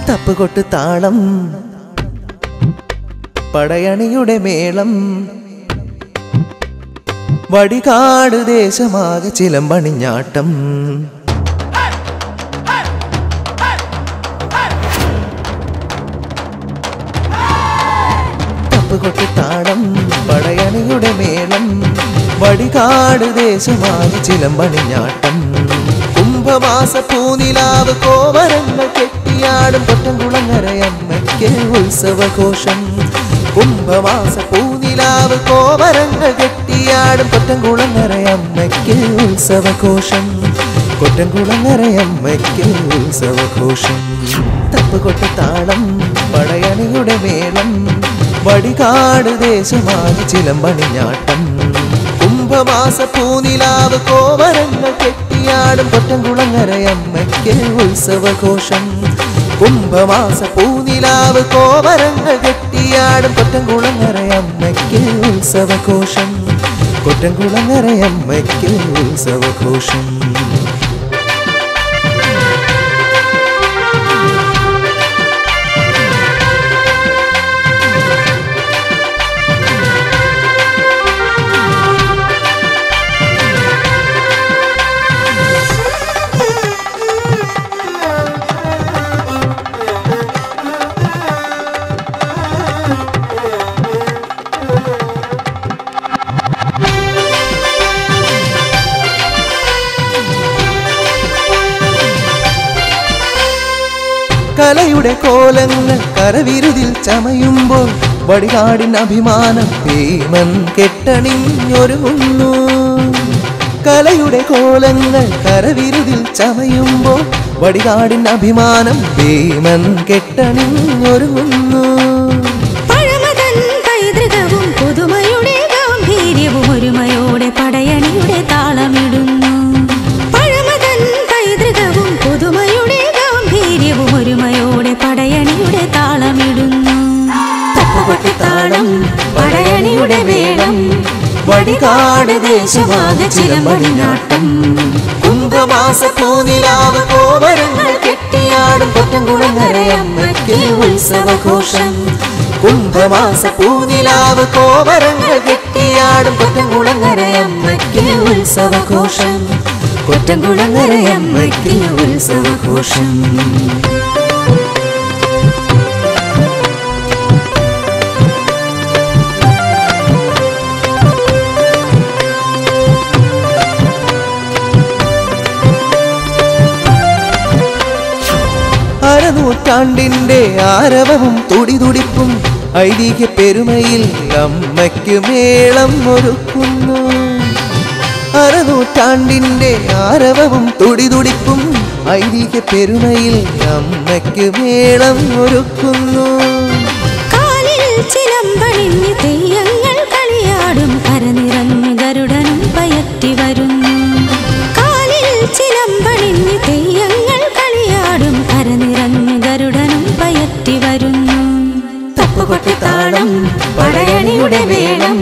തപ്പുകൊട്ട് താളം പടയണിയുടെ മേളം വടികാട് ദേശമാകെ ചിലമ്പണിഞ്ഞാട്ടം തപ്പുകൊട്ട് താളം പടയണിയുടെ മേളം വടികാട് ദേശമാകെ ചിലമ്പണിഞ്ഞാട്ടം കുംഭമാസ പൂനിലാവ് കോവരങ്ങൾ കെട്ടിയാടും കൊറ്റംകുളങ്ങരയമ്മയ്ക്ക് ഉത്സവഘോഷം കുംഭമാസ പൂനിലാവ് കോവരങ്ങൾ കെട്ടിയാടും കൊറ്റംകുളങ്ങരയമ്മയ്ക്ക് ഉത്സവഘോഷം കൊറ്റംകുളങ്ങരയമ്മയ്ക്ക് ഉത്സവഘോഷം തപ്പുകൊട്ട് താളം പടയണിയുടെ മേളം വടികാട് ദേശമാകെ ചിലമ്പണിഞ്ഞാട്ടം കുംഭമാസ പൂനിലാവ് കോവരങ്ങൾ കെട്ടിയാടും കൊറ്റംകുളങ്ങരയമ്മയ്ക്ക് ഉത്സവഘോഷം കുംഭമാസ പൂനിലാവ് കോവരങ്ങൾ കെട്ടിയാടും കൊറ്റംകുളങ്ങരയമ്മയ്ക്ക് ഉത്സവഘോഷം കൊറ്റംകുളങ്ങരയമ്മയ്ക്ക് ഉത്സവഘോഷം കലയുടെ കോലങ്ങൾ കരവിരുതിൽ ചമയുമ്പോൾ വടികാടിൻ അഭിമാനം ഭീമൻ കെട്ടണിഞ്ഞൊരുങ്ങുന്നു കലയുടെ കോലങ്ങൾ കരവിരുതിൽ ചമയുമ്പോൾ വടികാടിൻ അഭിമാനം ഭീമൻ കെട്ടണിഞ്ഞൊരുങ്ങുന്നു പഴമതൻ പൈതൃകവും പുതുമയുടെ ഗാംഭീര്യവും ഒരുമയോടെ പടയണിയുടെ താളമിടുന്നു പഴമതൻ പൈതൃകവും പുതുമയുടെ ഗാംഭീര്യവും ഒരുമയോടെ പടയണിയുടെ താളമിടുന്നു തപ്പുകൊട്ട് താളം പടയണിയുടെ മേളം വടികാട് ദേശമാകെ ചിലമ്പണിഞ്ഞാട്ടം കുംഭമാസ പൂനിലാവ് കോവരങ്ങൾ കെട്ടിയാടും കൊറ്റംകുളങ്ങരയമ്മയ്ക്ക് ഉത്സവഘോഷം കുംഭമാസ പൂനിലാവ് കോവരങ്ങൾ കെട്ടിയാടും കൊറ്റംകുളങ്ങരയമ്മയ്ക്ക് ഉത്സവഘോഷം കൊറ്റംകുളങ്ങരയമ്മയ്ക്ക് ഉത്സവഘോഷം അരനൂറ്റാണ്ടിന്റെ ആരവവും തുടിതുടിപ്പും ഐതിഹ്യ പെരുമയിൽ അമ്മയ്ക്ക് മേളം ഒരുക്കുന്നു അരനൂറ്റാണ്ടിന്റെ ആരവവും തുടിതുടിപ്പും ഐതിഹ്യ പെരുമയിൽ അമ്മയ്ക്ക് മേളം ഒരുക്കുന്നു കാലിൽ ചിലമ്പണിഞ്ഞ് തെയ്യങ്ങൾ കളിയാടും കരനിറഞ്ഞ് ഗരുഡനും പയറ്റി വരുന്നു കാലിൽ ചിലമ്പണിഞ്ഞ് തെയ്യങ്ങൾ കളിയാടും കരനിറഞ്ഞ് ഗരുഡനും പയറ്റി വരുന്നു തപ്പുകൊട്ട് താളം പടയണിയുടെ മേളം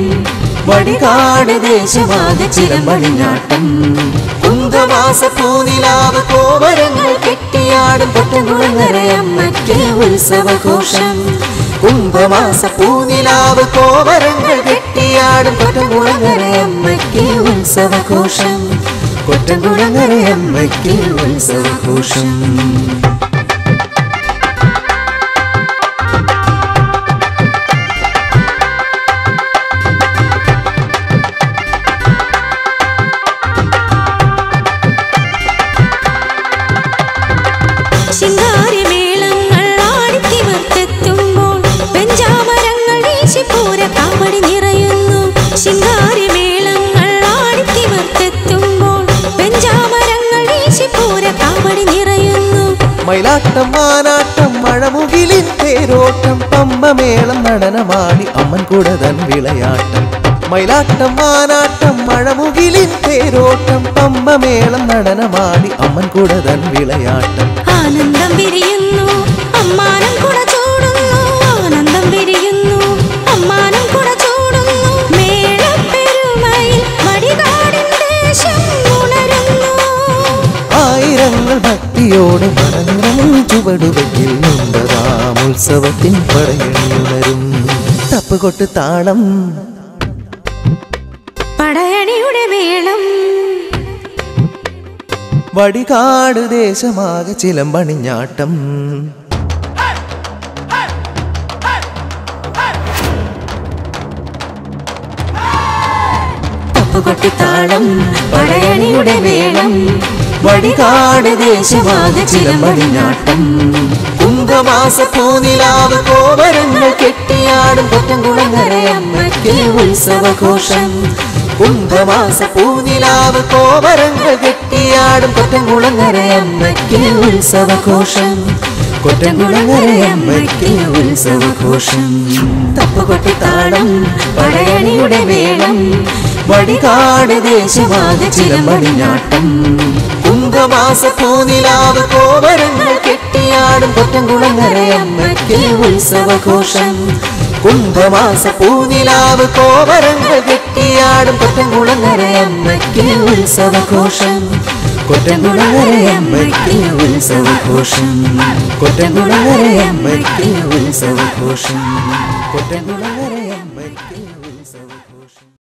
വടികാട് ദേശമാകെ ചിലമ്പണിഞ്ഞാട്ടം കുംഭമാസ പൂനിലാവ് കോവരങ്ങൾ കെട്ടിയാടും കൊറ്റംകുളങ്ങരയമ്മയ്ക്ക് ഉത്സവഘോഷം കുംഭമാസ പൂനിലാവ് കോവരങ്ങൾ കെട്ടിയാടും കൊറ്റംകുളങ്ങരയമ്മയ്ക്ക് ഉത്സവഘോഷം കൊറ്റംകുളങ്ങരയമ്മയ്ക്ക് ഉത്സവഘോഷം ശിങ്കാരിമേളങ്ങൾ ആടിത്തിമിർത്തെത്തുമ്പോൾ വെഞ്ചാമരങ്ങൾ വീശിപ്പൂര കാവടി നിറയുന്നു ശിങ്കാരിമേളങ്ങൾ ആടിത്തിമിർത്തെത്തുമ്പോൾ വെഞ്ചാമരങ്ങൾ വീശിപ്പൂര കാവടി നിറയുന്നു മയിലാട്ടം മാനാട്ടം മഴമുകിലിൻ തേരോട്ടം പമ്പമേളം നടനമാടി അമ്മൻ കൂടതൻ വിളയാട്ടം മയിലാട്ടം മാനാട്ടം മഴമുകിലിൻ തേരോട്ടം പമ്പമേളം നടനമാടി അമ്മൻ കൂടതൻ വിളയാട്ടം ആനന്ദം വിരിയുന്നു അമ്മാനം കുട ചൂടുന്നു ആനന്ദം വിരിയുന്നു അമ്മാനം കുട ചൂടുന്നു മേളപ്പെരുമയിൽ വടികാടിൻ ദേശം ഉണരുന്നു ആയിരങ്ങൾ ഭക്തിയോടെ മനനിറങ്ങും ചുവടുവയ്ക്കിൽ ഉത്സവത്തിൻ പടയണിയുണരും തപ്പുകൊട്ട് താളം പടയണിയുടെ മേളം വടികാട് ദേശമാകെ ചിലമ്പണിഞ്ഞാട്ടം തപ്പുകൊട്ടിത്താളം പടയണിയുടെ മേളം വടികാട് ദേശമാകെ ചിലമ്പണിഞ്ഞാട്ടം കുംഭമാസ പൂനിലാവ് കോമരങ്ങൾ കെട്ടിയാടും കൊറ്റംകുളങ്ങരയമ്മയ്ക്ക് ഉത്സവഘോഷം കുംഭമാസ പൂനിലാവ് കോമരങ്ങൾ കെട്ടിയാടും കൊറ്റംകുളങ്ങരയമ്മയ്ക്ക് ഉത്സവഘോഷം കൊറ്റംകുളങ്ങരയമ്മയ്ക്ക് ഉത്സവഘോഷം തപ്പുകൊട്ടിത്താളം പടയണിയുടെ മേളം വടികാട് ദേശമാകെ ചിലമ്പണിഞ്ഞാട്ടം കുംഭമാസ പൂനിലാവ് കോമരങ്ങൾ കെട്ടിയാടും കൊറ്റംകുളങ്ങരയമ്മയ്ക്ക് ഉത്സവഘോഷം കുംഭമാസ പൂനിലാവ് കോമരങ്ങൾ കെട്ടിയാടും കൊറ്റംകുളങ്ങരയമ്മയ്ക്ക് ഉത്സവഘോഷം കൊറ്റംകുളങ്ങരയമ്മയ്ക്ക് ഉത്സവഘോഷം കൊറ്റംകുളങ്ങരയമ്മയ്ക്ക് ഉത്സവഘോഷം കൊറ്റംകുളങ്ങരയമ്മയ്ക്ക് ഉത്സവഘോഷം